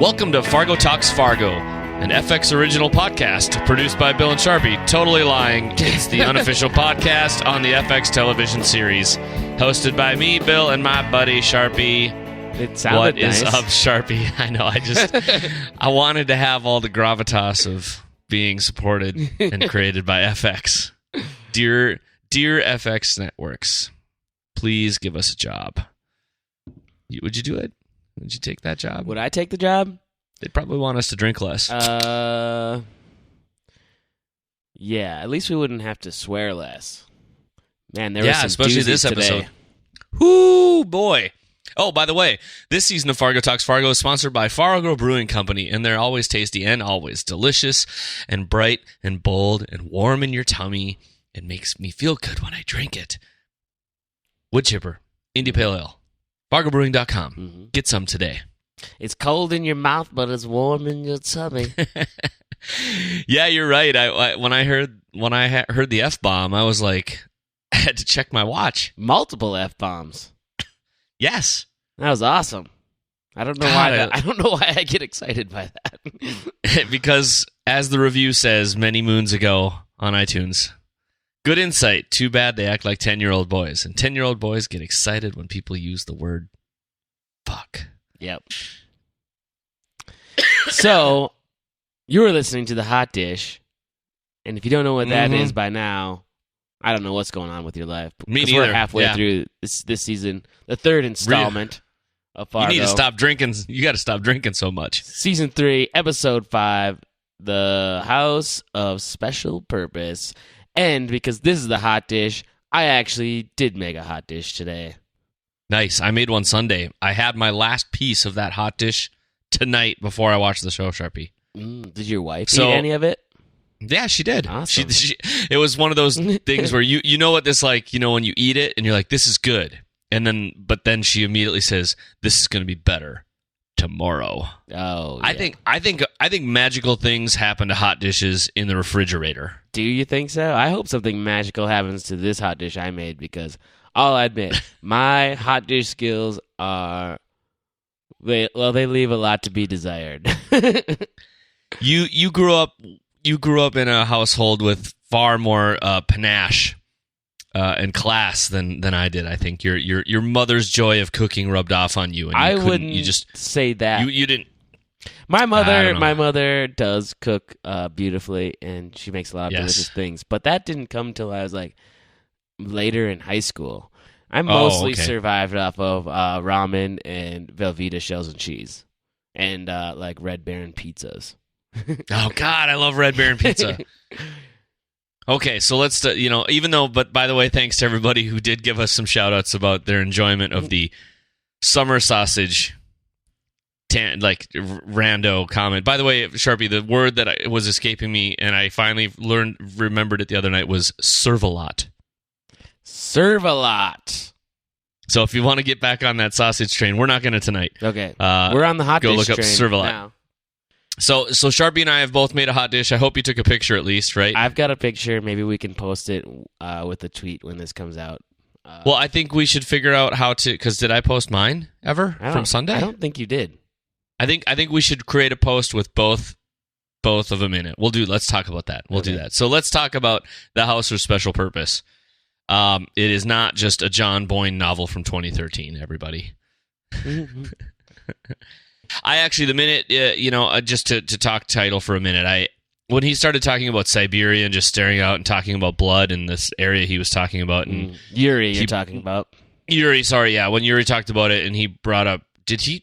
Welcome to Fargo Talks Fargo, an FX original podcast produced by Bill and Sharpie. Totally lying. It's the unofficial podcast on the FX television series. Hosted by me, Bill, and my buddy Sharpie. It sounded nice. What is up, Sharpie? I know, I wanted to have all the gravitas of being supported and created by FX. Dear FX Networks, please give us a job. Would you do it? Would you take that job? Would I take the job? They'd probably want us to drink less. Yeah, at least we wouldn't have to swear less. Man, there was some especially this doozies episode. Today. Whoo, boy. Oh, by the way, this season of Fargo Talks Fargo is sponsored by Fargo Brewing Company, and they're always tasty and always delicious and bright and bold and warm in your tummy. It makes me feel good when I drink it. Wood Chipper, Indie Pale Ale, FargoBrewing.com. Mm-hmm. Get some today. It's cold in your mouth, but it's warm in your tummy. Yeah, you're right. When I heard the F-bomb, I was like, I had to check my watch. Multiple F-bombs. Yes. That was awesome. I don't know why. I don't know why I get excited by that. Because, as the review says many moons ago on iTunes, good insight. Too bad they act like 10-year-old boys, and 10-year-old boys get excited when people use the word "fuck." Yep. So, you were listening to the Hotdish, and if you don't know what that is by now, I don't know what's going on with your life. Me neither. We're halfway through this season, the third installment of Fargo. You need to stop drinking. You got to stop drinking so much. Season 3, Episode 5, The House of Special Purpose. And because this is the hot dish, I actually did make a hot dish today. Nice. I made one Sunday. I had my last piece of that hot dish tonight before I watched the show, Sharpie. Did your wife eat any of it? Yeah, she did. Awesome. It was one of those things where you know what this like, when you eat it and you're like, this is good. But then she immediately says, this is going to be better tomorrow. Oh, yeah. I think magical things happen to hot dishes in the refrigerator. Do you think so? I hope something magical happens to this hot dish I made because I'll admit my hot dish skills are they leave a lot to be desired. You grew up in a household with far more panache and class than I did. I think your mother's joy of cooking rubbed off on you. And I wouldn't say that. You didn't. My mother does cook beautifully, and she makes a lot of delicious things. But that didn't come till I was like later in high school. I mostly survived off of ramen and Velveeta shells and cheese, and like Red Baron pizzas. Oh God, I love Red Baron pizza. Okay, so let's but by the way, thanks to everybody who did give us some shout outs about their enjoyment of the summer sausage rando comment. By the way, Sharpie, the word that was escaping me and I finally remembered it the other night was serve-a-lot. Serve-a-lot. So if you want to get back on that sausage train, we're not going to tonight. Okay. We're on the hot dish train. Go look up serve-a-lot. Now. So Sharpie and I have both made a hot dish. I hope you took a picture at least, right? I've got a picture. Maybe we can post it with a tweet when this comes out. Well, I think we should figure out how to, because did I post mine ever from Sunday? I don't think you did. I think we should create a post with both of them in it. Let's talk about that. We'll do that. So let's talk about The House of Special Purpose. It is not just a John Boyne novel from 2013, everybody. I actually, the minute, just to talk title for a minute, when he started talking about Siberia and just staring out and talking about blood in this area he was talking about. And Yuri, you're talking about. Yuri, sorry, yeah. When Yuri talked about it and he brought up, did he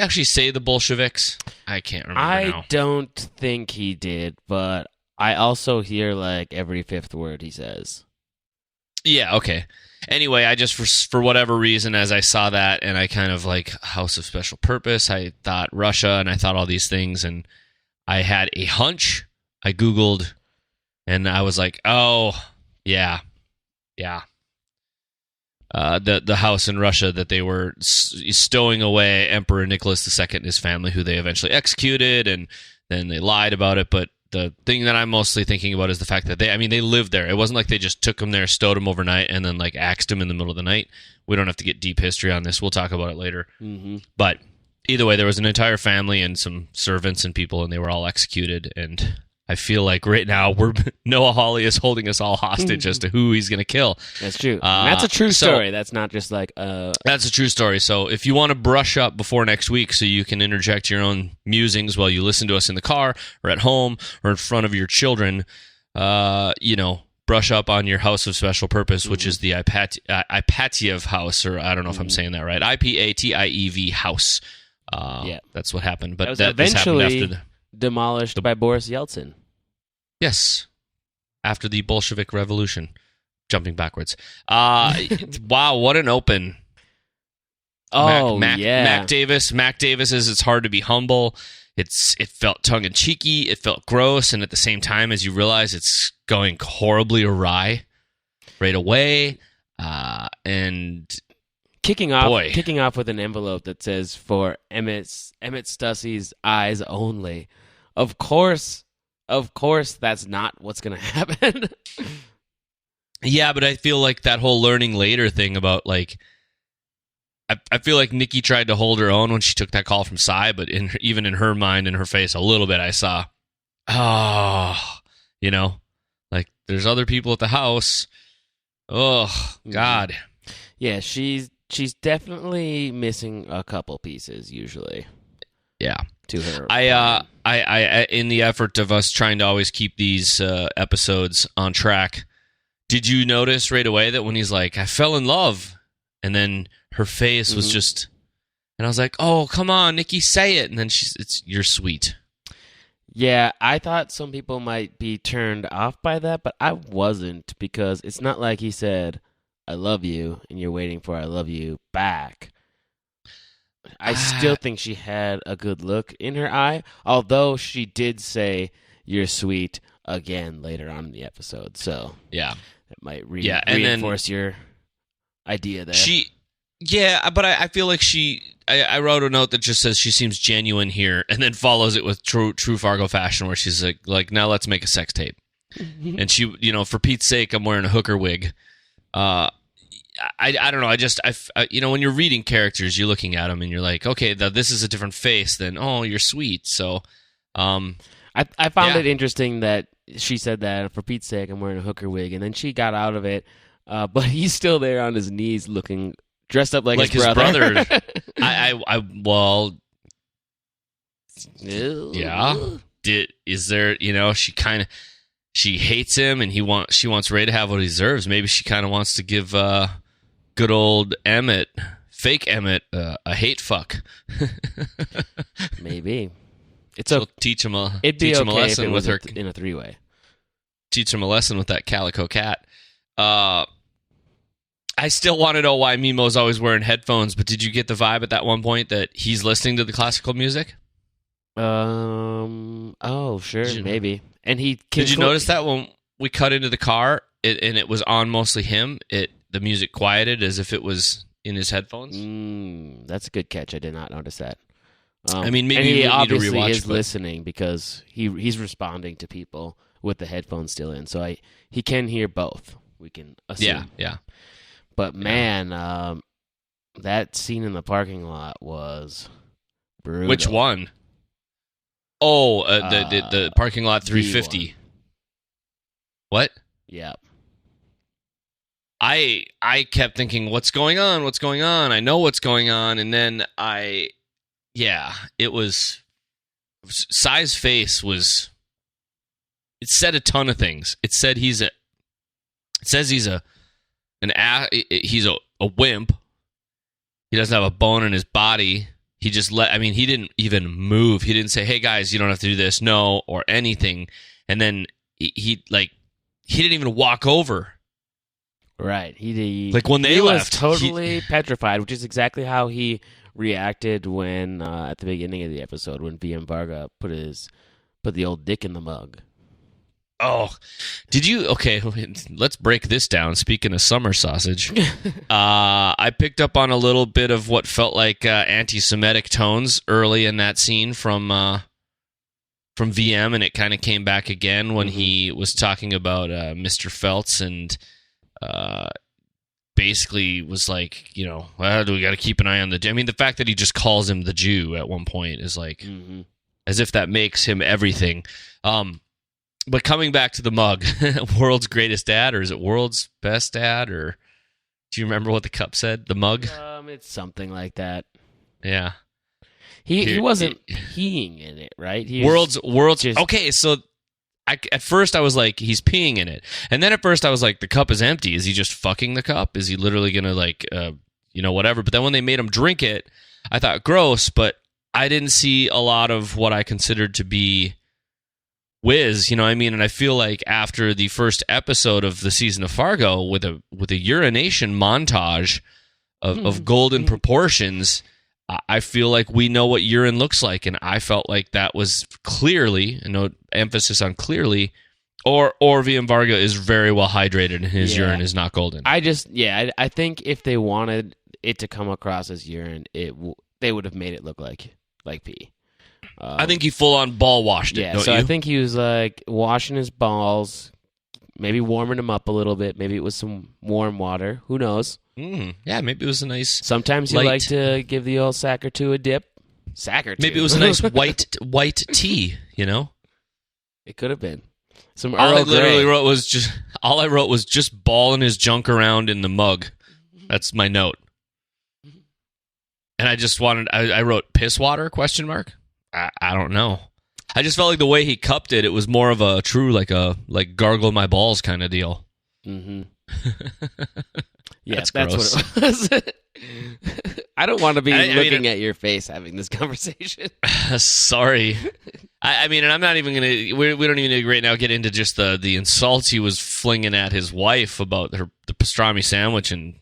actually say the Bolsheviks? I can't remember now. I don't think he did, but I also hear like every fifth word he says. Yeah, okay. Anyway, I just, for whatever reason, as I saw that, and I kind of like House of Special Purpose, I thought Russia, and I thought all these things, and I had a hunch. I Googled, and I was like, oh, yeah. The house in Russia that they were stowing away Emperor Nicholas II and his family, who they eventually executed, and then they lied about it, but the thing that I'm mostly thinking about is the fact that they lived there. It wasn't like they just took him there, stowed him overnight, and then like axed him in the middle of the night. We don't have to get deep history on this. We'll talk about it later. Mm-hmm. But either way, there was an entire family and some servants and people, and they were all executed. And I feel like right now Noah Hawley is holding us all hostage as to who he's going to kill. That's true. That's a true story. That's not just like That's a true story. So if you want to brush up before next week so you can interject your own musings while you listen to us in the car or at home or in front of your children, brush up on your house of special purpose, which is the Ipatiev house, or I don't know if I'm saying that right. IPATIEV house. That's what happened. But that eventually happened after demolished by Boris Yeltsin. Yes, after the Bolshevik Revolution. Jumping backwards. Wow, what an open. Oh, Mac Davis. Mac Davis is It's Hard to Be Humble. It felt tongue-in-cheeky. It felt gross. And at the same time, as you realize, it's going horribly awry right away. And kicking off with an envelope that says, for Emmett Stussey's eyes only. Of course, that's not what's going to happen. Yeah, but I feel like that whole learning later thing about, like, I feel like Nikki tried to hold her own when she took that call from Cy, but even in her mind and her face a little bit, I saw, like, there's other people at the house. Oh, God. Yeah, she's definitely missing a couple pieces, usually. Yeah. To her. I in the effort of us trying to always keep these episodes on track, did you notice right away that when he's like, I fell in love, and then her face was just, and I was like, oh, come on, Nikki, say it. And then you're sweet. Yeah, I thought some people might be turned off by that, but I wasn't, because it's not like he said, I love you, and you're waiting for I love you back. I still think she had a good look in her eye, although she did say, you're sweet again later on in the episode. So yeah, it might reinforce your idea there. But I feel like I wrote a note that just says she seems genuine here, and then follows it with true Fargo fashion, where she's like, now let's make a sex tape. And she, for Pete's sake, I'm wearing a hooker wig. I don't know. When you're reading characters, you're looking at them and you're like, okay, this is a different face than, oh, you're sweet. So, I found it interesting that she said that, for Pete's sake, I'm wearing a hooker wig, and then she got out of it. But he's still there on his knees, dressed up like his brother. Yeah. Is there? She hates him, and she wants Ray to have what he deserves. Maybe she kind of wants to give good old fake Emmett, a hate fuck. Maybe She'll teach him a lesson with her in a three-way. Teach him a lesson with that calico cat. I still want to know why Mimo's always wearing headphones, but did you get the vibe at that one point that he's listening to the classical music? Oh, sure, maybe. And did you notice that when we cut into the car and it was on mostly him, the music quieted as if it was in his headphones? That's a good catch. I did not notice that. Maybe he obviously need to rewatch, is listening, because he's responding to people with the headphones still in, so he can hear both. We can assume. Yeah. But man, that scene in the parking lot was brutal. Which one? Oh, the parking lot 350. What? Yeah. I kept thinking, what's going on? What's going on? I know what's going on, and then it was Cy's face was. It said a ton of things. It said he's a wimp. He doesn't have a bone in his body. He just he didn't even move. He didn't say, "Hey guys, you don't have to do this," no, or anything. And then he didn't even walk over. Right. He when they left, was totally petrified, which is exactly how he reacted when at the beginning of the episode, when VM Varga put the old dick in the mug. Oh, did you? Okay, let's break this down. Speaking of summer sausage, I picked up on a little bit of what felt like anti-Semitic tones early in that scene from VM, and it kind of came back again when he was talking about Mr. Feltz and basically was like, well, do we got to keep an eye on the Jew? I mean, the fact that he just calls him the Jew at one point is like, as if that makes him everything. But coming back to the mug, world's greatest dad, or is it world's best dad, or do you remember what the cup said? The mug? It's something like that. Yeah. He wasn't peeing in it, right? World's just... Okay, so at first I was like, he's peeing in it. And then at first I was like, the cup is empty. Is he just fucking the cup? Is he literally going to like, whatever? But then when they made him drink it, I thought gross, but I didn't see a lot of what I considered to be whiz, you know what I mean? And I feel like after the first episode of the season of Fargo with a urination montage of golden proportions, I feel like we know what urine looks like, and I felt like that was clearly, emphasis on clearly, or VM Varga is very well hydrated and his urine is not golden. I think if they wanted it to come across as urine, they would have made it look like pee. I think he full on ball washed it. Don't you? I think he was like washing his balls, maybe warming them up a little bit. Maybe it was some warm water. Who knows? Yeah, maybe it was a nice. Sometimes you like to give the old sack or two a dip. Sack or two. Maybe it was a nice white tea. It could have been some. All I wrote was just balling his junk around in the mug. That's my note. And I just wanted. I wrote piss water ? I don't know. I just felt like the way he cupped it, it was more of a true like gargle my balls kind of deal. Mm-hmm. Yeah, that's what it was. I don't want to be looking at your face having this conversation. Sorry. I mean, and I'm not even going to... We don't even right now get into just the insults he was flinging at his wife about the pastrami sandwich and...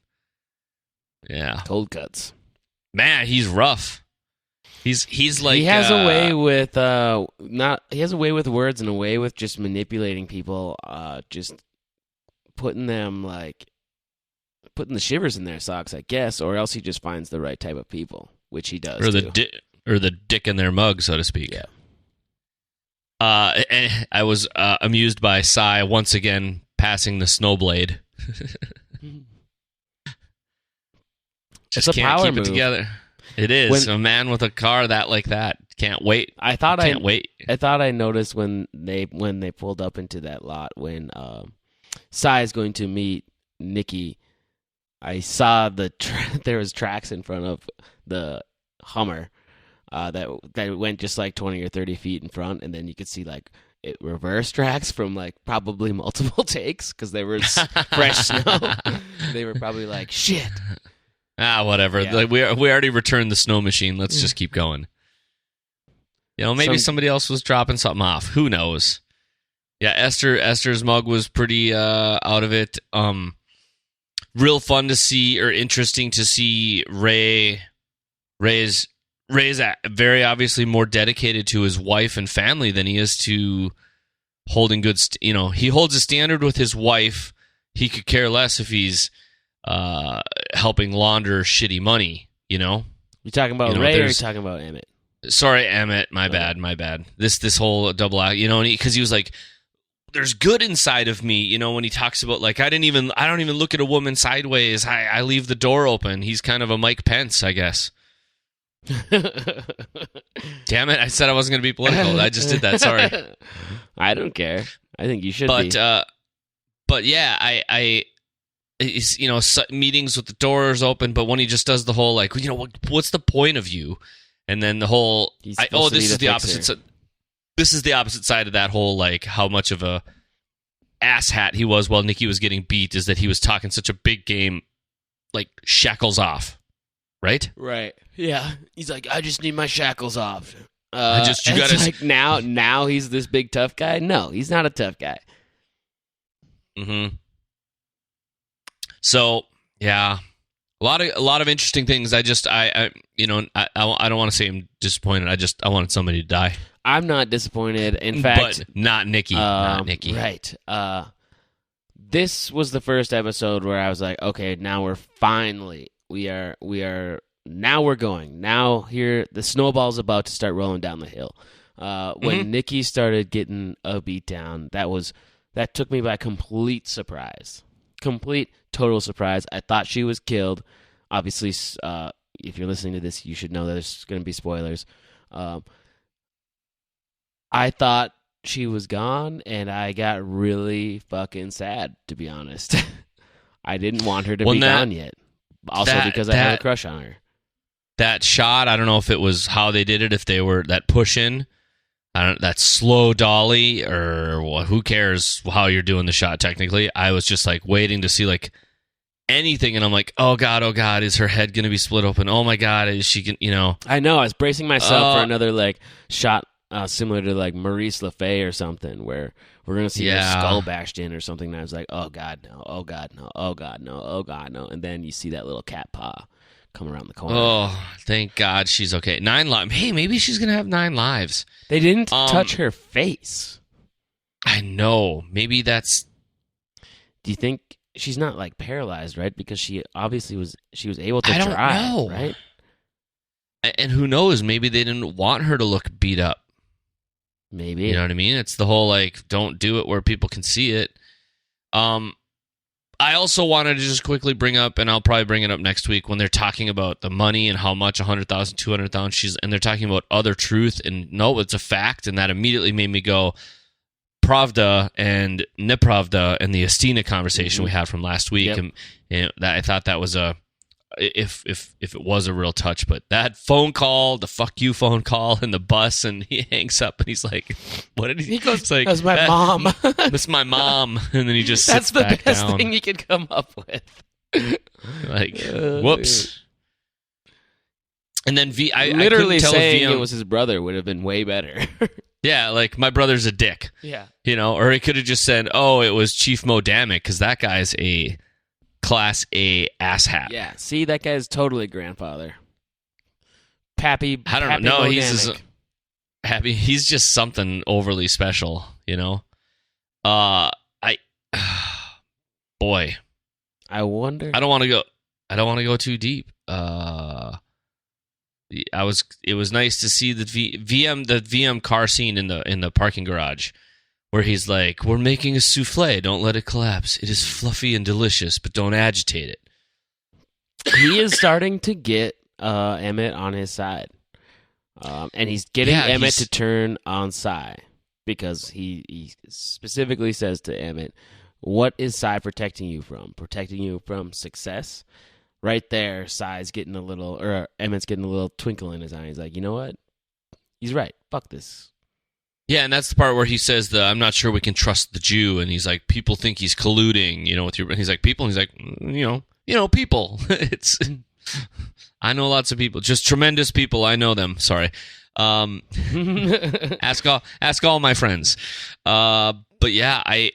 Yeah. Cold cuts. Man, he's rough. He's like... He has a way with... He has a way with words and a way with just manipulating people, just putting them like... putting the shivers in their socks, I guess, or else he just finds the right type of people, which he does. Or the dick in their mug, so to speak. Yeah. And I was amused by Cy once again passing the snowblade. Just it's a can't power keep move. It together. It is a man with a car like that. Can't wait. I thought I noticed when they pulled up into that lot when Cy is going to meet Nikki. I saw there was tracks in front of the Hummer that went just like 20 or 30 feet in front, and then you could see like it reverse tracks from like probably multiple takes because there was fresh snow. They were probably like, shit. Whatever. Yeah. Like we already returned the snow machine. Let's just keep going. Maybe somebody else was dropping something off. Who knows? Yeah, Esther's mug was pretty out of it. Real fun to see, or interesting to see Ray's very obviously more dedicated to his wife and family than he is to holding good. He holds a standard with his wife. He could care less if he's helping launder shitty money. You talking about Ray, or are you talking about Emmett? Sorry, Emmett. My bad. This whole double act. Because he was like, there's good inside of me, when he talks about like I don't even look at a woman sideways. I leave the door open. He's kind of a Mike Pence, I guess. Damn it! I said I wasn't going to be political. I just did that. Sorry. I don't care. I think you should be. But yeah, I meetings with the doors open. But when he just does the whole like, what's the point of you? And then the whole this is the opposite. This is the opposite side of that whole, like, how much of a asshat he was while Nikki was getting beat, is that he was talking such a big game, like, shackles off. Right? Right. Yeah. He's like, I just need my shackles off. Like, now he's this big tough guy? No, he's not a tough guy. Mm-hmm. So, yeah. A lot of interesting things. I don't want to say I'm disappointed. I wanted somebody to die. I'm not disappointed. In fact, but not Nikki. Not Nikki. Right. This was the first episode where I was like, okay, now we're finally now we're going. Now here the snowball's about to start rolling down the hill. When Nikki started getting a beat down, that took me by complete surprise. complete, total surprise. I thought she was killed. Obviously, if you're listening to this, you should know that there's going to be spoilers. I thought she was gone, and I got really fucking sad, to be honest. I didn't want her to be gone yet. Also because I had a crush on her. That shot, I don't know if it was how they did it, if they were that push in, that slow dolly, or who cares how you're doing the shot technically. I was just like waiting to see like anything, and I'm like, oh god, is her head going to be split open? Oh my god, is she going, I know, I was bracing myself for another like shot similar to like Maurice LeFay or something, where we're going to see her skull bashed in or something, and I was like, oh god, no, oh god, no, oh god, no, oh god, no. And then you see that little cat paw come around the corner. Oh, thank God she's okay. 9 lives. Hey, maybe she's going to have 9 lives. They didn't touch her face. I know. Maybe that's... Do you think she's not like paralyzed, right? Because she obviously was able to drive, know. Right? And who knows? Maybe they didn't want her to look beat up. Maybe. You know what I mean? It's the whole like, don't do it where people can see it. I also wanted to just quickly bring up, and I'll probably bring it up next week, when they're talking about the money and how much, 100,000, 200,000, and they're talking about other truth, and no, it's a fact, and that immediately made me go, Pravda and Nepravda and the Astina conversation we had from last week, and that, I thought that was if it was a real touch, but that phone call, the fuck you phone call in the bus, and he hangs up and he's like, what did he goes? It's like, that's my mom. That's my mom. And then he just sits back down. That's the best thing you could come up with. Like, whoops. And then I literally tell saying VM, it was his brother would have been way better. Yeah, like, my brother's a dick. Yeah. Or he could have just said, oh, it was Chief Mo Damick, because that guy's a Class A asshat. Yeah, see, that guy's totally grandfather. Pappy. I don't know. No, he's happy. He's just something overly special, boy. I wonder. I don't want to go too deep. It was nice to see the VM car scene in the parking garage, where he's like, we're making a souffle, don't let it collapse. It is fluffy and delicious, but don't agitate it. He is starting to get Emmett on his side. And he's getting Emmett to turn on Cy, because he specifically says to Emmett, what is Cy protecting you from? Protecting you from success? Right there, Cy's getting Emmett's getting a little twinkle in his eye. He's like, you know what? He's right. Fuck this. Yeah, and that's the part where he says I'm not sure we can trust the Jew, and he's like, people think he's colluding, with your. He's like, people. And he's like, people. It's. I know lots of people, just tremendous people. I know them. Sorry. Ask all my friends. But yeah, I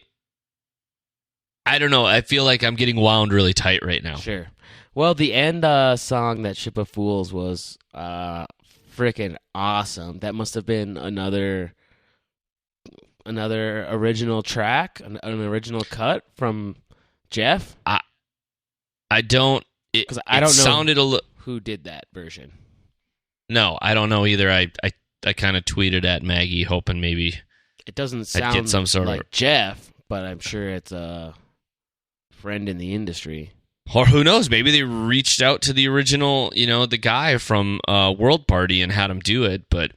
don't know. I feel like I'm getting wound really tight right now. Sure. Well, the end song, that Ship of Fools, was freaking awesome. That must have been another original track, an original cut from Jeff. I don't. Because I don't know. Sounded who did that version. No, I don't know either. I kind of tweeted at Maggie, hoping maybe it doesn't sound get some sort like Jeff, but I'm sure it's a friend in the industry. Or who knows? Maybe they reached out to the original, the guy from World Party and had him do it. But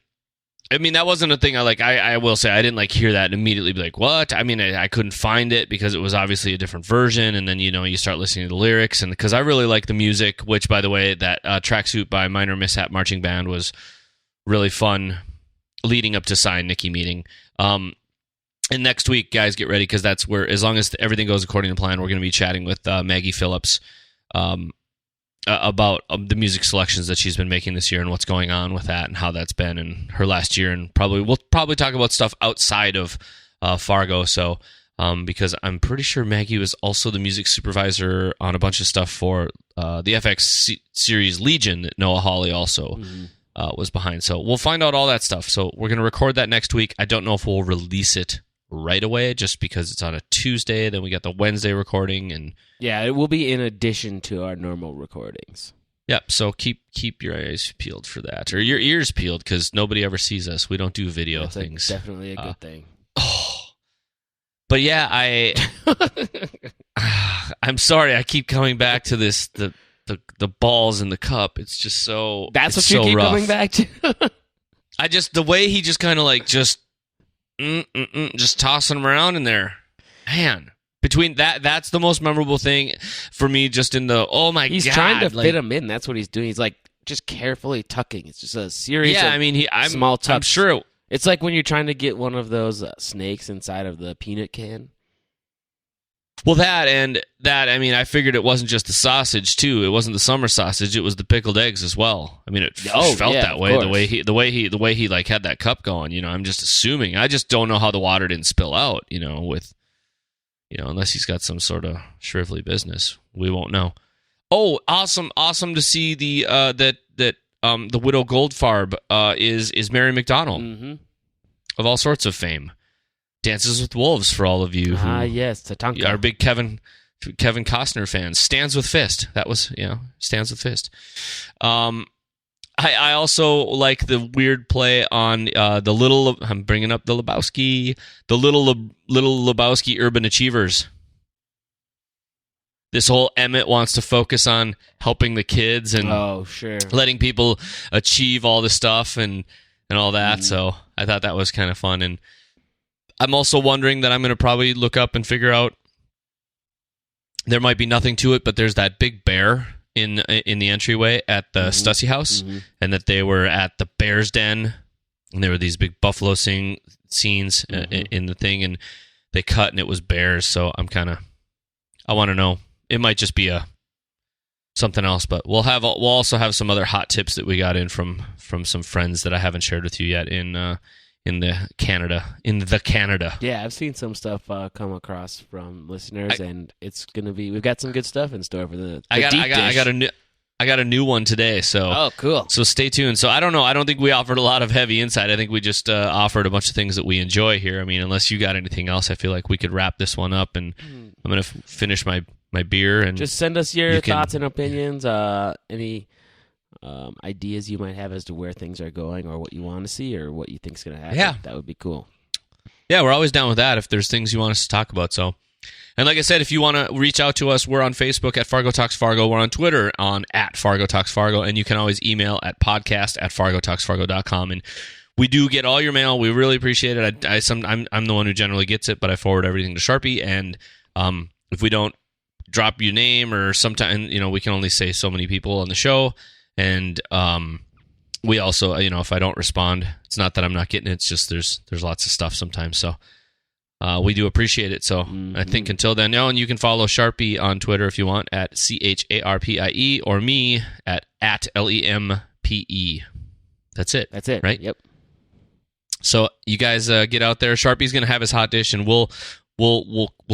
I mean, that wasn't a thing. I will say I didn't hear that and immediately be like, what? I mean, I couldn't find it because it was obviously a different version. And then you start listening to the lyrics, and because I really like the music, which, by the way, that tracksuit by Minor Mishap Marching Band was really fun leading up to Cy and Nikki meeting. And next week, guys, get ready, because that's where, as long as everything goes according to plan, we're going to be chatting with Maggie Phillips about the music selections that she's been making this year and what's going on with that and how that's been in her last year. And we'll probably talk about stuff outside of Fargo. So, because I'm pretty sure Maggie was also the music supervisor on a bunch of stuff for the FX series Legion that Noah Hawley also was behind. So we'll find out all that stuff. So we're going to record that next week. I don't know if we'll release it right away, just because it's on a Tuesday. Then we got the Wednesday recording, and yeah, it will be in addition to our normal recordings. Yep. So keep your eyes peeled for that, or your ears peeled, because nobody ever sees us. We don't do video things. Definitely a good thing. Oh, but yeah, I'm sorry. I keep coming back to this the balls in the cup. It's just so. That's what you keep rough. coming back to. The way he just kind of like just tossing them around in there, man. Between that's the most memorable thing for me. Just in the he's God, trying to fit him in. That's what he's doing. He's like just carefully tucking. It's just a series. Yeah, of small tucks. I'm sure it's like when you're trying to get one of those snakes inside of the peanut can. Well, I figured it wasn't just the sausage too. It wasn't the summer sausage. It was the pickled eggs as well. I mean, it felt that way. The way he like had that cup going. I'm just assuming. I just don't know how the water didn't spill out. Unless he's got some sort of shrivelly business, we won't know. Oh, awesome to see the the widow Goldfarb is Mary McDonnell of all sorts of fame. Dances with Wolves for all of you who yes, Tatanka. Are big Kevin Costner fans. Stands with Fist. That was Stands with Fist. I also like the weird play on the little. I'm bringing up the Lebowski, the little Lebowski Urban Achievers. This whole Emmett wants to focus on helping the kids and letting people achieve all the stuff and all that. So I thought that was kind of fun. And I'm also wondering that I'm going to probably look up and figure out there might be nothing to it, but there's that big bear in the entryway at the Stussy house, and that they were at the bear's den, and there were these big buffalo scenes in the thing, and they cut and it was bears. So I want to know. It might just be something else, but we'll also have some other hot tips that we got in from some friends that I haven't shared with you yet in the Canada. Yeah, I've seen some stuff come across from listeners, and it's gonna be. We've got some good stuff in store for the I got a new one today. So cool. So stay tuned. So I don't know. I don't think we offered a lot of heavy insight. I think we just offered a bunch of things that we enjoy here. I mean, unless you got anything else, I feel like we could wrap this one up. And I'm gonna finish my beer and just send us your thoughts and opinions. Any ideas you might have as to where things are going, or what you want to see, or what you think's going to happen. Yeah, that would be cool. Yeah, we're always down with that if there's things you want us to talk about. So, and like I said, if you want to reach out to us, we're on Facebook at Fargo Talks Fargo. We're on Twitter at Fargo Talks Fargo, and you can always email at podcast@fargotalksfargo.com. And we do get all your mail. We really appreciate it. I'm the one who generally gets it, but I forward everything to Sharpie. And if we don't drop your name, or sometimes we can only say so many people on the show. And we also, if I don't respond, it's not that I'm not getting it. It's just there's lots of stuff sometimes. So we do appreciate it. So I think until then, and you can follow Sharpie on Twitter if you want at CHARPIE, or me at LEMPE. That's it. That's it. Right? Yep. So you guys get out there. Sharpie's going to have his hot dish, and we'll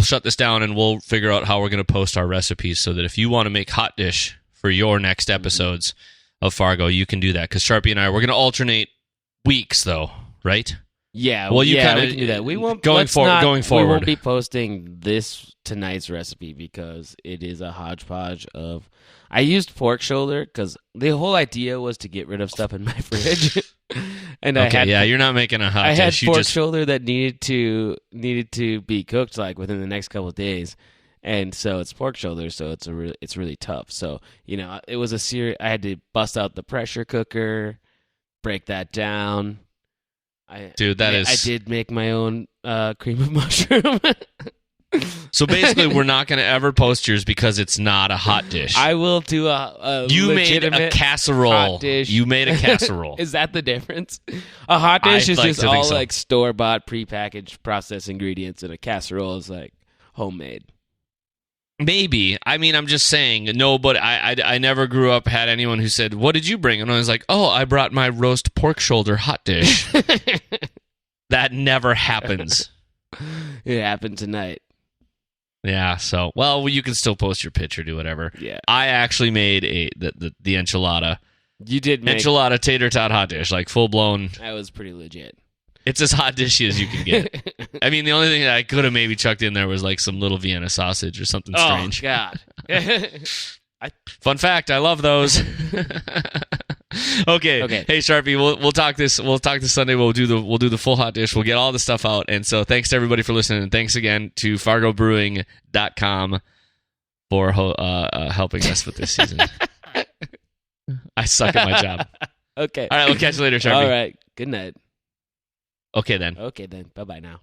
shut this down, and we'll figure out how we're going to post our recipes so that if you want to make hot dish for your next episodes of Fargo, you can do that. Because Sharpie and I, we're going to alternate weeks, though, right? Yeah. Well, we can do that. We won't going forward. We won't be posting tonight's recipe because it is a hodgepodge of. I used pork shoulder because the whole idea was to get rid of stuff in my fridge. And you're not making a hot dish. I had pork shoulder that needed to be cooked like within the next couple of days. And so it's pork shoulder, so it's really tough. So, it was a series. I had to bust out the pressure cooker, break that down. I did make my own cream of mushroom. So basically, we're not going to ever post yours because it's not a hot dish. I will do a You made a casserole. Hot dish. You made a casserole. Is that the difference? A hot dish is just all like store-bought, prepackaged processed ingredients, and a casserole is like homemade. Maybe. I mean, I'm just saying. No, but I never grew up, had anyone who said, "What did you bring?" And I was like, "Oh, I brought my roast pork shoulder hot dish." That never happens. It happened tonight. Yeah, so, well, you can still post your picture, do whatever. Yeah. I actually made the enchilada. You did make... Enchilada tater tot hot dish, like full-blown. That was pretty legit. It's as hot dishy as you can get. I mean, the only thing that I could have maybe chucked in there was like some little Vienna sausage or something strange. Oh, God. Fun fact, I love those. Okay. Hey, Sharpie, we'll talk this Sunday. We'll do the full hot dish. We'll get all the stuff out. And so thanks to everybody for listening. And thanks again to FargoBrewing.com. for helping us with this season. I suck at my job. Okay. All right, we'll catch you later, Sharpie. All right. Good night. Okay, then. Bye-bye now.